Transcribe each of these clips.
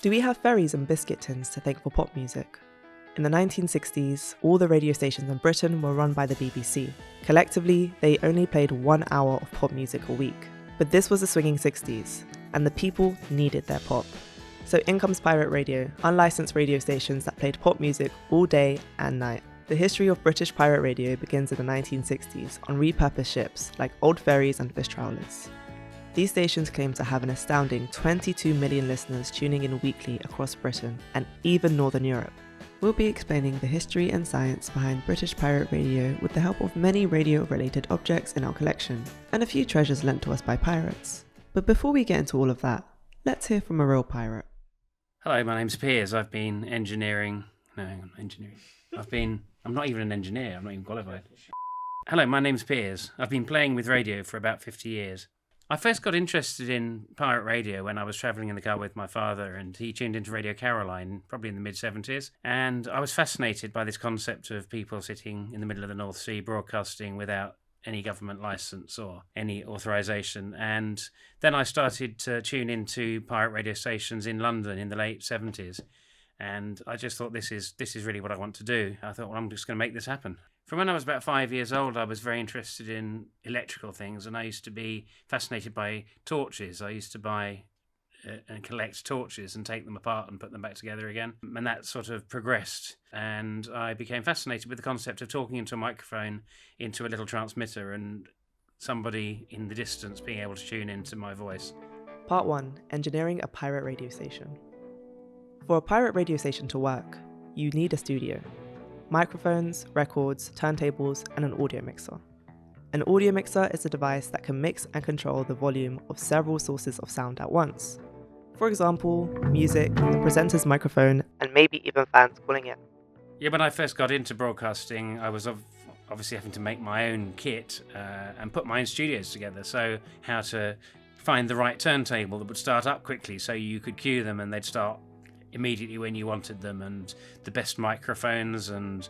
Do we have Ferries and Biscuit tins to thank for pop music? In the 1960s, all the radio stations in Britain were run by the BBC. Collectively, they only played 1 hour of pop music a week. But this was the swinging 60s, and the people needed their pop. So in comes pirate radio, unlicensed radio stations that played pop music all day and night. The history of British pirate radio begins in the 1960s on repurposed ships like old ferries and fish trawlers. These stations claim to have an astounding 22 million listeners tuning in weekly across Britain and even Northern Europe. We'll be explaining the history and science behind British pirate radio with the help of many radio-related objects in our collection, and a few treasures lent to us by pirates. But before we get into all of that, let's hear from a real pirate. Hello, my name's Pyers. I've been engineering... No, hang on, engineering. I'm not even an engineer, I'm not even qualified. Hello, my name's Pyers. I've been playing with radio for about 50 years. I first got interested in pirate radio when I was travelling in the car with my father, and he tuned into Radio Caroline, probably in the mid-70s, and I was fascinated by this concept of people sitting in the middle of the North Sea broadcasting without any government licence or any authorisation. And then I started to tune into pirate radio stations in London in the late 70s, and I just thought, this is really what I want to do. I thought, well, I'm just going to make this happen. From when I was about 5 years old, I was very interested in electrical things, and I used to be fascinated by torches. I used to buy and collect torches and take them apart and put them back together again. And that sort of progressed, and I became fascinated with the concept of talking into a microphone into a little transmitter and somebody in the distance being able to tune into my voice. Part 1. Engineering a pirate radio station. For a pirate radio station to work, you need a studio. Microphones, records, turntables, and an audio mixer. An audio mixer is a device that can mix and control the volume of several sources of sound at once. For example, music, the presenter's microphone, and maybe even fans calling in. Yeah, when I first got into broadcasting, I was obviously having to make my own kit and put my own studios together. So how to find the right turntable that would start up quickly so you could cue them and they'd start immediately when you wanted them, and the best microphones and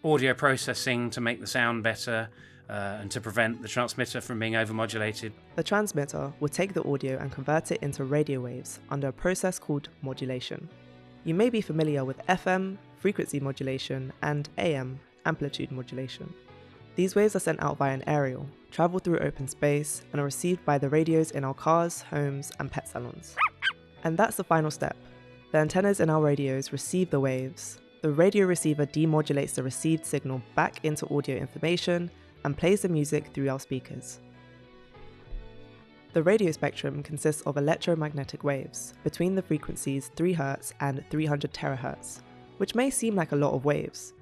audio processing to make the sound better and to prevent the transmitter from being overmodulated. The transmitter will take the audio and convert it into radio waves under a process called modulation. You may be familiar with FM, frequency modulation, and AM, amplitude modulation. These waves are sent out via an aerial, travel through open space, and are received by the radios in our cars, homes, and pet salons. And that's the final step. The antennas in our radios receive the waves. The radio receiver demodulates the received signal back into audio information and plays the music through our speakers. The radio spectrum consists of electromagnetic waves between the frequencies 3 Hz and 300 THz, which may seem like a lot of waves,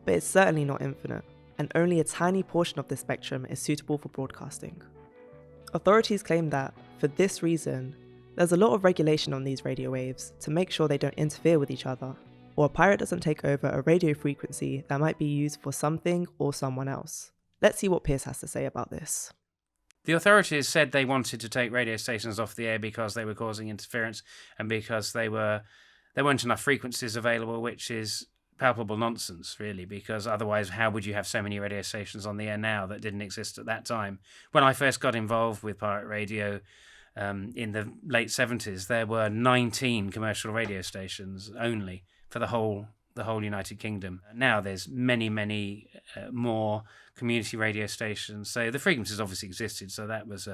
but it's certainly not infinite, and only a tiny portion of this spectrum is suitable for broadcasting. Authorities claim that, for this reason, there's a lot of regulation on these radio waves to make sure they don't interfere with each other, or a pirate doesn't take over a radio frequency that might be used for something or someone else. Let's see what Pyers has to say about this. The authorities said they wanted to take radio stations off the air because they were causing interference and because there weren't enough frequencies available, which is palpable nonsense, really, because otherwise how would you have so many radio stations on the air now that didn't exist at that time? When I first got involved with pirate radio, in the late 70s, there were 19 commercial radio stations only for the whole United Kingdom. Now there's many more community radio stations. So the frequencies obviously existed. So that was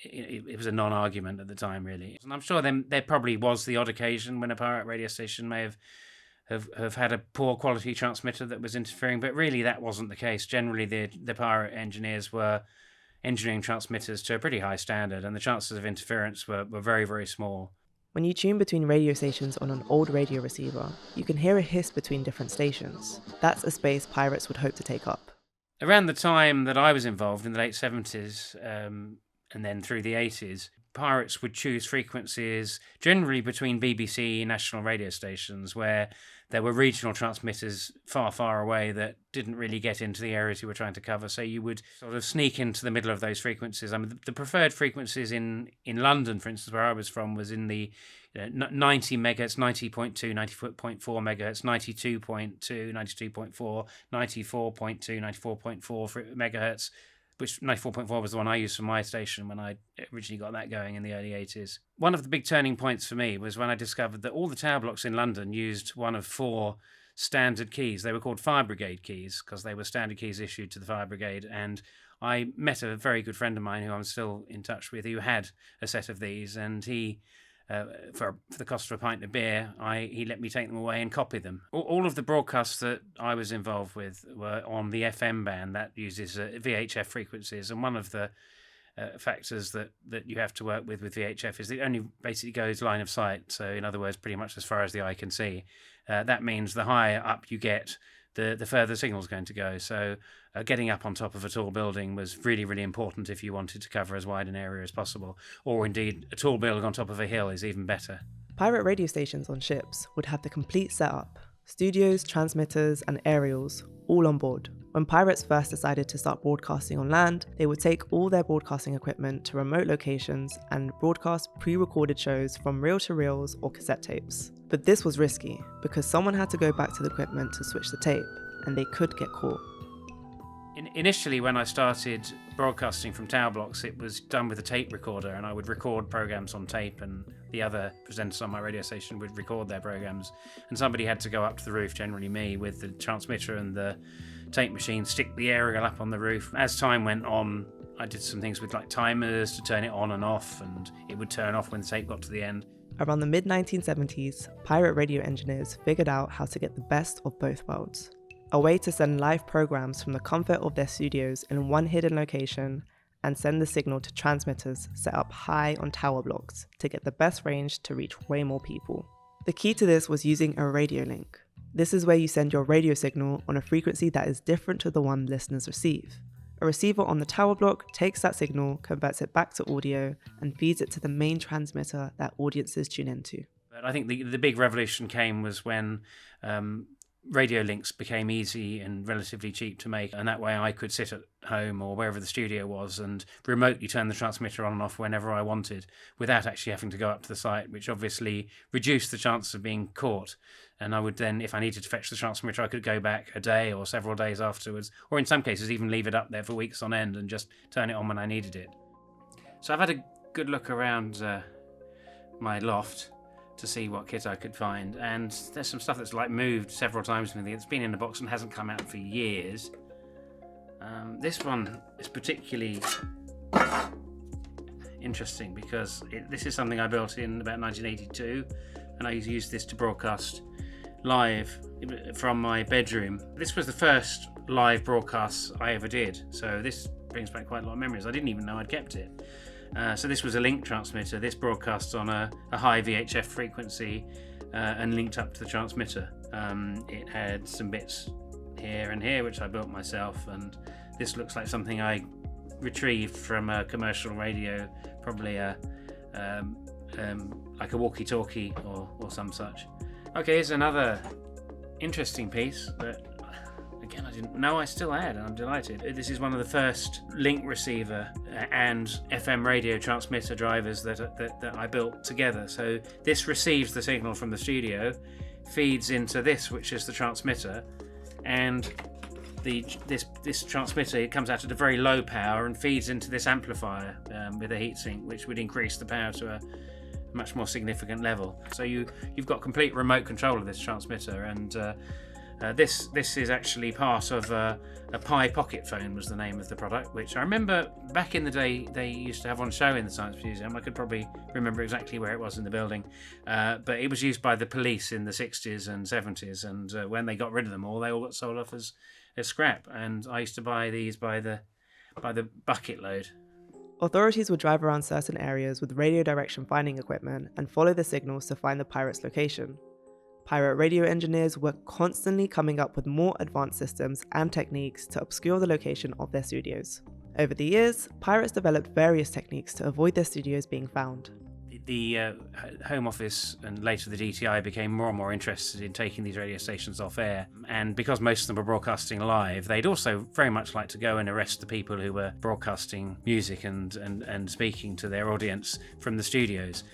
it was a non-argument at the time, really. And I'm sure there probably was the odd occasion when a pirate radio station may have had a poor quality transmitter that was interfering, but really that wasn't the case. Generally, the pirate engineers were engineering transmitters to a pretty high standard, and the chances of interference were very, very small. When you tune between radio stations on an old radio receiver, you can hear a hiss between different stations. That's a space pirates would hope to take up. Around the time that I was involved, in the late 70s and then through the 80s, pirates would choose frequencies generally between BBC national radio stations where there were regional transmitters far, far away that didn't really get into the areas you were trying to cover. So you would sort of sneak into the middle of those frequencies. I mean, the preferred frequencies in London, for instance, where I was from, was in the 90 megahertz, 90.2, 90.4 megahertz, 92.2, 92.4, 94.2, 94.4 megahertz. which 94.4 was the one I used for my station when I originally got that going in the early 80s. One of the big turning points for me was when I discovered that all the tower blocks in London used one of 4 standard keys. They were called fire brigade keys because they were standard keys issued to the fire brigade. And I met a very good friend of mine who I'm still in touch with who had a set of these, and he, for the cost of a pint of beer, he let me take them away and copy them. All of the broadcasts that I was involved with were on the FM band that uses VHF frequencies, and one of the factors that you have to work with VHF is that it only basically goes line of sight. So in other words, pretty much as far as the eye can see. That means the higher up you get, the further the signal's going to go. So getting up on top of a tall building was really, really important if you wanted to cover as wide an area as possible. Or indeed, a tall building on top of a hill is even better. Pirate radio stations on ships would have the complete setup: studios, transmitters, and aerials, all on board. When pirates first decided to start broadcasting on land, they would take all their broadcasting equipment to remote locations and broadcast pre-recorded shows from reel-to-reels or cassette tapes. But this was risky, because someone had to go back to the equipment to switch the tape, and they could get caught. Initially, when I started broadcasting from tower blocks, it was done with a tape recorder, and I would record programs on tape, and the other presenters on my radio station would record their programs. And somebody had to go up to the roof, generally me, with the transmitter and the tape machine, stick the aerial up on the roof. As time went on, I did some things with like timers to turn it on and off, and it would turn off when the tape got to the end. Around the mid-1970s, pirate radio engineers figured out how to get the best of both worlds. A way to send live programs from the comfort of their studios in one hidden location and send the signal to transmitters set up high on tower blocks to get the best range to reach way more people. The key to this was using a radio link. This is where you send your radio signal on a frequency that is different to the one listeners receive. A receiver on the tower block takes that signal, converts it back to audio, and feeds it to the main transmitter that audiences tune into. But I think the big revolution came was when radio links became easy and relatively cheap to make, and that way I could sit at home or wherever the studio was and remotely turn the transmitter on and off whenever I wanted without actually having to go up to the site, which obviously reduced the chance of being caught. And I would then, if I needed to fetch the transmitter, I could go back a day or several days afterwards, or in some cases even leave it up there for weeks on end and just turn it on when I needed it. So I've had a good look around my loft to see what kit I could find, and there's some stuff that's like moved several times. It's been in the box and hasn't come out for years. This one is particularly interesting because this is something I built in about 1982, and I used this to broadcast live from my bedroom. This was the first live broadcast I ever did, so this brings back quite a lot of memories. I didn't even know I'd kept it. So this was a link transmitter. This broadcasts on a high VHF frequency and linked up to the transmitter. It had some bits here and here which I built myself, and this looks like something I retrieved from a commercial radio, probably like a walkie-talkie or some such. Okay, here's another interesting piece that again I didn't know I still had, and I'm delighted. This is one of the first link receiver and FM radio transmitter drivers that I built together. So this receives the signal from the studio, feeds into this, which is the transmitter, and this transmitter, it comes out at a very low power and feeds into this amplifier with a heatsink, which would increase the power to a much more significant level. So you've got complete remote control of this transmitter, and this is actually part of a Pi Pocket phone was the name of the product, which I remember back in the day they used to have on show in the Science Museum. I could probably remember exactly where it was in the building, but it was used by the police in the 60s and 70s, and when they got rid of them all, they all got sold off as scrap, and I used to buy these by the bucket load. Authorities would drive around certain areas with radio direction finding equipment and follow the signals to find the pirate's location. Pirate radio engineers were constantly coming up with more advanced systems and techniques to obscure the location of their studios. Over the years, pirates developed various techniques to avoid their studios being found. the Home Office and later the DTI became more and more interested in taking these radio stations off air. And because most of them were broadcasting live, they'd also very much like to go and arrest the people who were broadcasting music and speaking to their audience from the studios.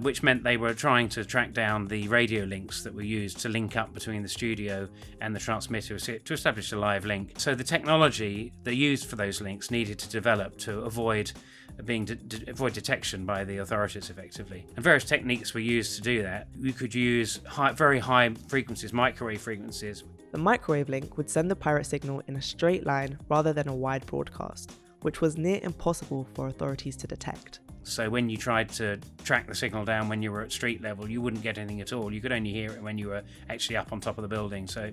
Which meant they were trying to track down the radio links that were used to link up between the studio and the transmitter to establish a live link. So the technology they used for those links needed to develop to avoid avoid detection by the authorities effectively. And various techniques were used to do that. You could use very high frequencies, microwave frequencies. The microwave link would send the pirate signal in a straight line rather than a wide broadcast, which was near impossible for authorities to detect. So when you tried to track the signal down when you were at street level, you wouldn't get anything at all. You could only hear it when you were actually up on top of the building. So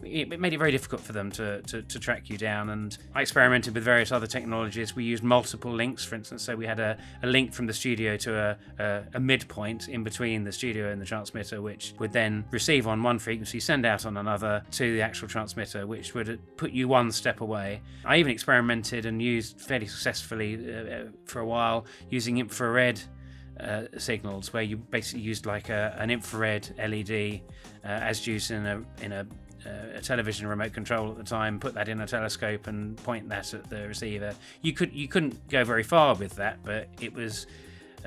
it made it very difficult for them to track you down. And I experimented with various other technologies. We used multiple links, for instance. So we had a link from the studio to a midpoint in between the studio and the transmitter, which would then receive on one frequency, send out on another to the actual transmitter, which would put you one step away. I even experimented and used fairly successfully for a while using infrared signals, where you basically used like an infrared LED as used in a television remote control at the time, put that in a telescope and point that at the receiver. You couldn't go very far with that, but it was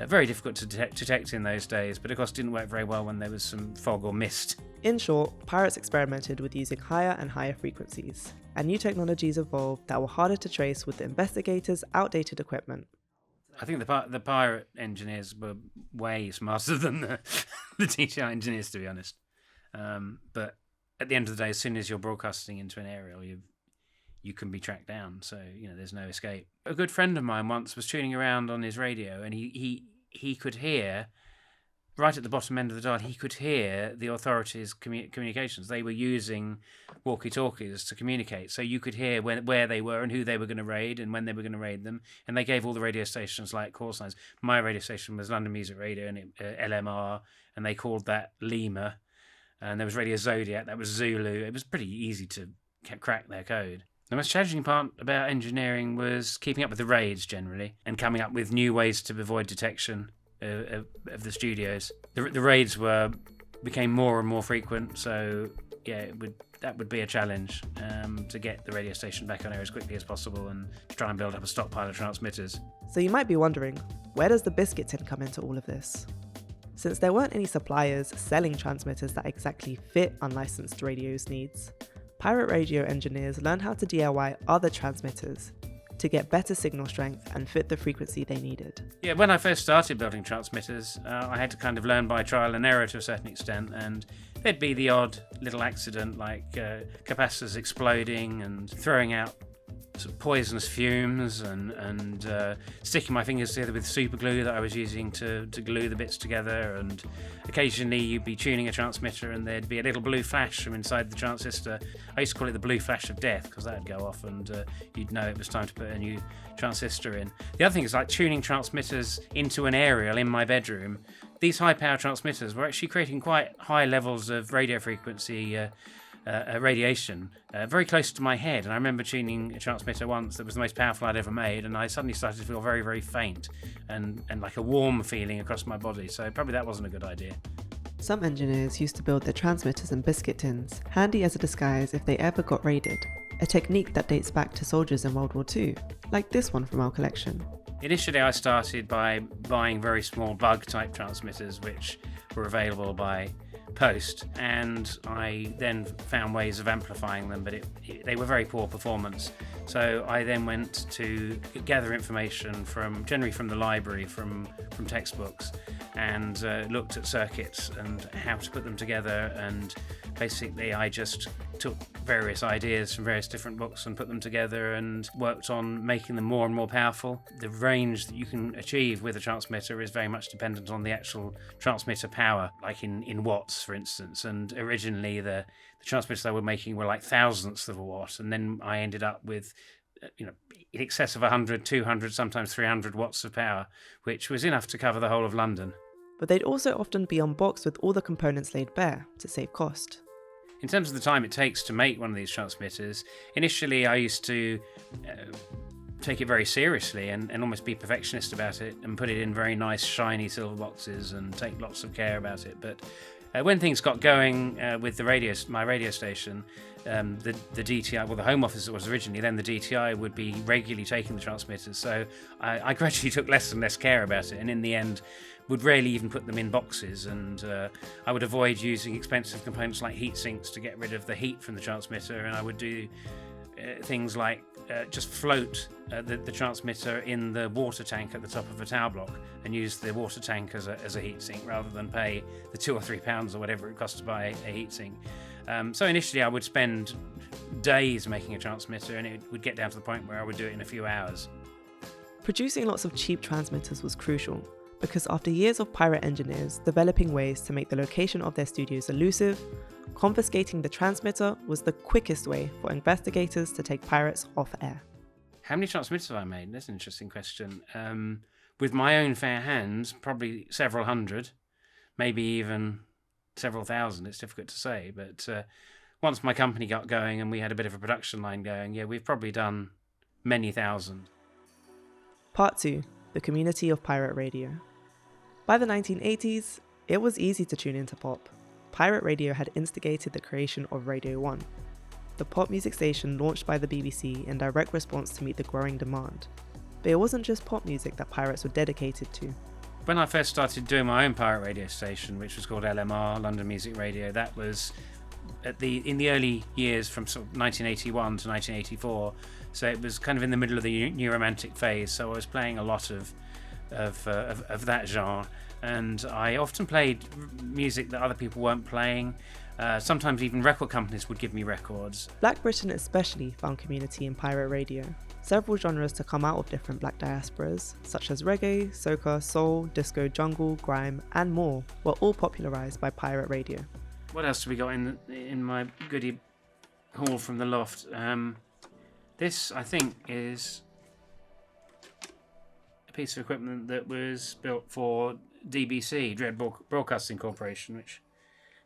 very difficult to detect in those days, but of course didn't work very well when there was some fog or mist. In short, pirates experimented with using higher and higher frequencies, and new technologies evolved that were harder to trace with the investigators' outdated equipment. I think the pirate engineers were way smarter than the DTI engineers, to be honest. But at the end of the day, as soon as you're broadcasting into an aerial, you can be tracked down. So there's no escape. A good friend of mine once was tuning around on his radio, and he could hear right at the bottom end of the dial. He could hear the authorities' communications. They were using walkie-talkies to communicate, so you could hear where they were and who they were going to raid and when they were going to raid them. And they gave all the radio stations like call signs. My radio station was London Music Radio and LMR, and they called that Lima. And there was Radio Zodiac, that was Zulu. It was pretty easy to crack their code. The most challenging part about engineering was keeping up with the raids generally and coming up with new ways to avoid detection of the studios. The raids became more and more frequent, so yeah, that would be a challenge to get the radio station back on air as quickly as possible and to try and build up a stockpile of transmitters. So you might be wondering, where does the Biscuit tin come into all of this? Since there weren't any suppliers selling transmitters that exactly fit unlicensed radio's needs, pirate radio engineers learned how to DIY other transmitters to get better signal strength and fit the frequency they needed. Yeah, when I first started building transmitters, I had to kind of learn by trial and error to a certain extent, and there'd be the odd little accident like capacitors exploding and throwing out sort of poisonous fumes and sticking my fingers together with super glue that I was using to glue the bits together, and occasionally you'd be tuning a transmitter and there'd be a little blue flash from inside the transistor. I used to call it the blue flash of death because that'd go off and you'd know it was time to put a new transistor in. The other thing is like tuning transmitters into an aerial in my bedroom. These high power transmitters were actually creating quite high levels of radio frequency radiation very close to my head, and I remember tuning a transmitter once that was the most powerful I'd ever made, and I suddenly started to feel very, very faint and like a warm feeling across my body, so probably that wasn't a good idea. Some engineers used to build their transmitters in biscuit tins, handy as a disguise if they ever got raided, a technique that dates back to soldiers in World War II, like this one from our collection. Initially I started by buying very small bug type transmitters which were available by post, and I then found ways of amplifying them, but they were very poor performance. So I then went to gather information generally from the library, from textbooks, and looked at circuits and how to put them together, and basically I just took various ideas from various different books and put them together and worked on making them more and more powerful. The range that you can achieve with a transmitter is very much dependent on the actual transmitter power, like in watts, for instance. And originally the transmitters I was making were like thousandths of a watt, and then I ended up with in excess of 100, 200, sometimes 300 watts of power, which was enough to cover the whole of London. But they'd also often be unboxed with all the components laid bare to save cost. In terms of the time it takes to make one of these transmitters, initially I used to take it very seriously and almost be perfectionist about it and put it in very nice shiny silver boxes and take lots of care about it. But when things got going with my radio station, the DTI, well, the Home Office it was originally, then the DTI would be regularly taking the transmitters. So I gradually took less and less care about it, and in the end would rarely even put them in boxes, and I would avoid using expensive components like heat sinks to get rid of the heat from the transmitter, and I would do things like just float the transmitter in the water tank at the top of a tower block and use the water tank as a heat sink rather than pay the £2 or £3 or whatever it costs to buy a heat sink. So initially I would spend days making a transmitter, and it would get down to the point where I would do it in a few hours. Producing lots of cheap transmitters was crucial, because after years of pirate engineers developing ways to make the location of their studios elusive, confiscating the transmitter was the quickest way for investigators to take pirates off air. How many transmitters have I made? That's an interesting question. With my own fair hands, probably several hundred, maybe even several thousand. It's difficult to say, but once my company got going and we had a bit of a production line going, yeah, we've probably done many thousand. Part 2. The community of pirate radio. By the 1980s, it was easy to tune into pop. Pirate radio had instigated the creation of Radio 1, the pop music station launched by the BBC in direct response to meet the growing demand. But it wasn't just pop music that pirates were dedicated to. When I first started doing my own pirate radio station, which was called LMR, London Music Radio, that was in the early years from sort of 1981 to 1984, so it was kind of in the middle of the new romantic phase, so I was playing a lot of that genre, and I often played music that other people weren't playing. Sometimes even record companies would give me records. Black Britain especially found community in pirate radio. Several genres to come out of different black diasporas, such as reggae, soca, soul, disco, jungle, grime, and more, were all popularised by pirate radio. What else have we got in my goodie haul from the loft? This, I think, is a piece of equipment that was built for DBC, Dread Broadcasting Corporation, which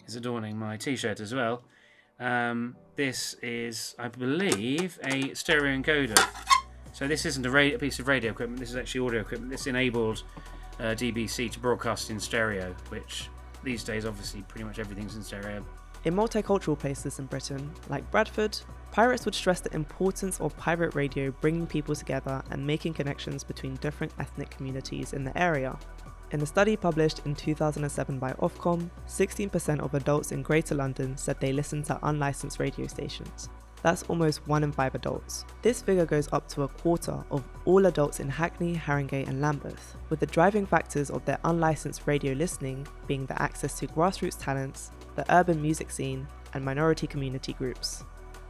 is adorning my t-shirt as well. This is, I believe, a stereo encoder. So this isn't a piece of radio equipment, this is actually audio equipment. This enabled DBC to broadcast in stereo, which these days obviously pretty much everything's in stereo. In multicultural places in Britain, like Bradford, pirates would stress the importance of pirate radio bringing people together and making connections between different ethnic communities in the area. In a study published in 2007 by Ofcom, 16% of adults in Greater London said they listened to unlicensed radio stations. That's almost 1 in 5 adults. This figure goes up to a quarter of all adults in Hackney, Haringey and Lambeth, with the driving factors of their unlicensed radio listening being the access to grassroots talents, the urban music scene and minority community groups.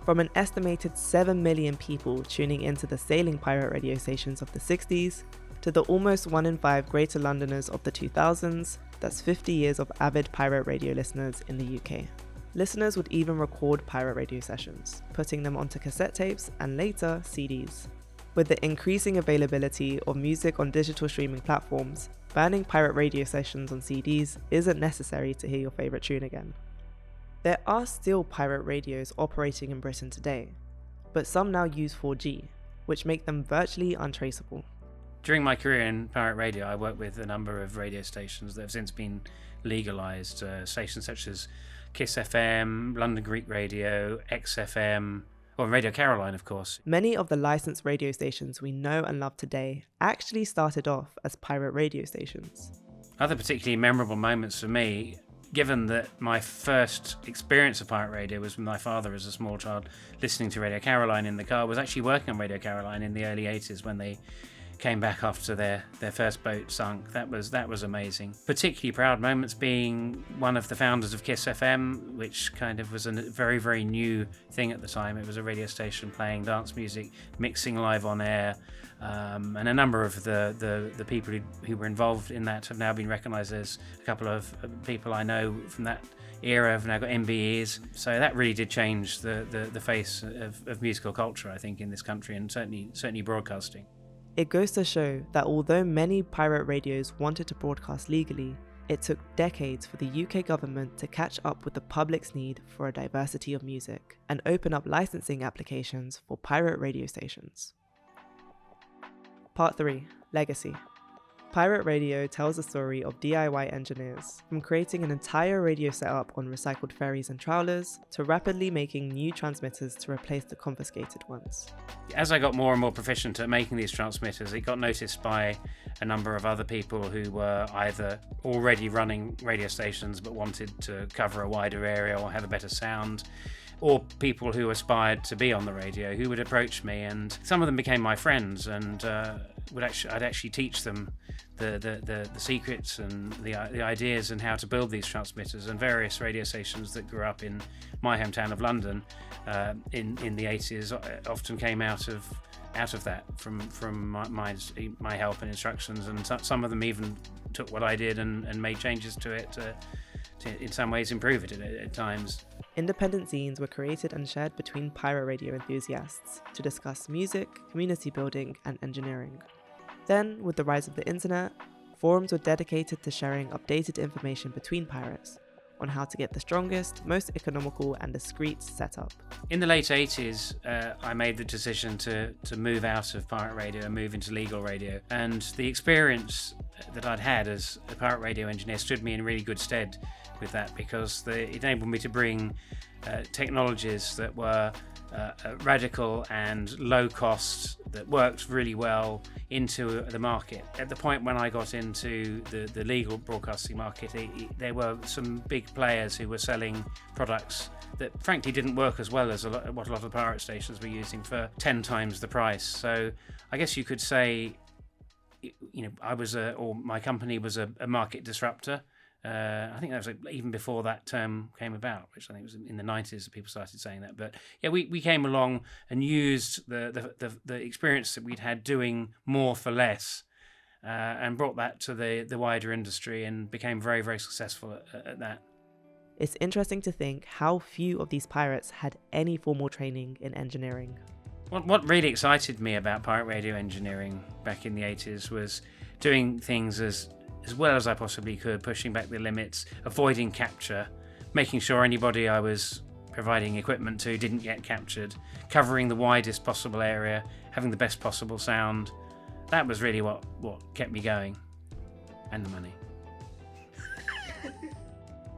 From an estimated 7 million people tuning into the sailing pirate radio stations of the 60s, to the almost 1 in 5 Greater Londoners of the 2000s, that's 50 years of avid pirate radio listeners in the UK. Listeners would even record pirate radio sessions, putting them onto cassette tapes and later CDs. With the increasing availability of music on digital streaming platforms, banning pirate radio sessions on CDs isn't necessary to hear your favourite tune again. There are still pirate radios operating in Britain today, but some now use 4G, which make them virtually untraceable. During my career in pirate radio, I worked with a number of radio stations that have since been legalised, stations such as Kiss FM, London Greek Radio, XFM, or Radio Caroline, of course. Many of the licensed radio stations we know and love today actually started off as pirate radio stations. Other particularly memorable moments for me, given that my first experience of pirate radio was with my father as a small child listening to Radio Caroline in the car, was actually working on Radio Caroline in the early 80s when they came back after their first boat sunk. That was amazing. Particularly proud moments being one of the founders of Kiss FM, which kind of was a very, very new thing at the time. It was a radio station playing dance music, mixing live on air, and a number of the people who were involved in that have now been recognised. As a couple of people I know from that era have now got MBEs. So that really did change the face of musical culture, I think, in this country, and certainly broadcasting. It goes to show that although many pirate radios wanted to broadcast legally, it took decades for the UK government to catch up with the public's need for a diversity of music and open up licensing applications for pirate radio stations. Part 3. Legacy. Pirate Radio tells the story of DIY engineers, from creating an entire radio setup on recycled ferries and trawlers, to rapidly making new transmitters to replace the confiscated ones. As I got more and more proficient at making these transmitters, it got noticed by a number of other people who were either already running radio stations but wanted to cover a wider area or have a better sound, or people who aspired to be on the radio who would approach me, and some of them became my friends, and I'd actually teach them the secrets and the ideas and how to build these transmitters. And various radio stations that grew up in my hometown of London in the 80s often came out of that from my help and instructions, and some of them even took what I did and made changes to it to in some ways improve it at times. Independent zines were created and shared between pirate radio enthusiasts to discuss music, community building, and engineering. Then, with the rise of the internet, forums were dedicated to sharing updated information between pirates on how to get the strongest, most economical, and discreet setup. In the late 80s, I made the decision to move out of pirate radio and move into legal radio. And the experience that I'd had as a pirate radio engineer stood me in really good stead with that, because it enabled me to bring technologies that were radical and low cost, that worked really well into the market. At the point when I got into the legal broadcasting market, there were some big players who were selling products that frankly didn't work as well as what a lot of pirate stations were using for 10 times the price. So I guess you could say, my company was a market disruptor. I think that was even before that term came about, which I think was in the 90s that people started saying that. But yeah, we came along and used the experience that we'd had doing more for less, and brought that to the wider industry, and became very, very successful at that. It's interesting to think how few of these pirates had any formal training in engineering. What really excited me about pirate radio engineering back in the 80s was doing things as well as I possibly could, pushing back the limits, avoiding capture, making sure anybody I was providing equipment to didn't get captured, covering the widest possible area, having the best possible sound. That was really what kept me going, and the money.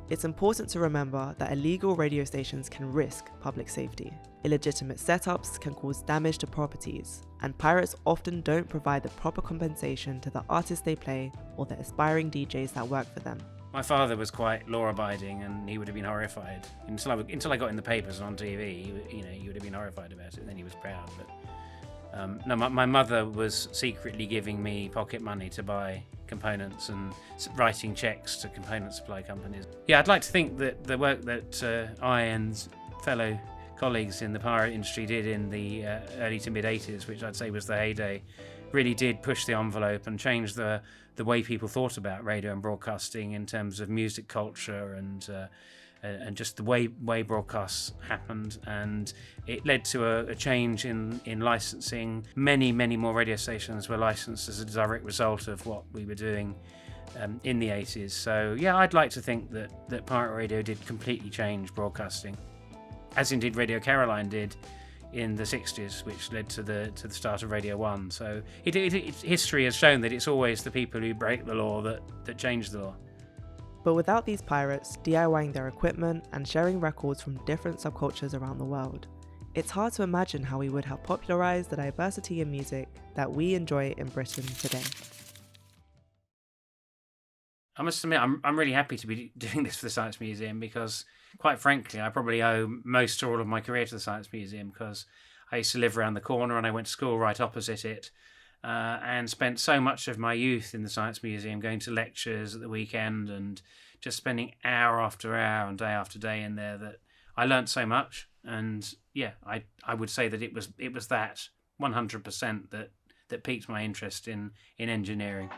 It's important to remember that illegal radio stations can risk public safety. Illegitimate setups can cause damage to properties, and pirates often don't provide the proper compensation to the artists they play or the aspiring DJs that work for them. My father was quite law-abiding, and he would have been horrified until I got in the papers and on TV. He would have been horrified about it, and then he was proud. But my mother was secretly giving me pocket money to buy components and writing checks to component supply companies. Yeah, I'd like to think that the work that I and fellow colleagues in the pirate industry did in the early to mid 80s, which I'd say was the heyday, really did push the envelope and change the way people thought about radio and broadcasting in terms of music culture and just the way broadcasts happened. And it led to a change in licensing. Many more radio stations were licensed as a direct result of what we were doing in the 80s. So yeah, I'd like to think that pirate radio did completely change broadcasting, as indeed Radio Caroline did in the 60s, which led to the start of Radio 1. So history has shown that it's always the people who break the law that change the law. But without these pirates DIYing their equipment and sharing records from different subcultures around the world, it's hard to imagine how we would have popularised the diversity in music that we enjoy in Britain today. I must admit, I'm really happy to be doing this for the Science Museum, because, quite frankly, I probably owe most or all of my career to the Science Museum, because I used to live around the corner and I went to school right opposite it, and spent so much of my youth in the Science Museum, going to lectures at the weekend and just spending hour after hour and day after day in there, that I learnt so much. And yeah, I would say that it was that 100% that piqued my interest in engineering.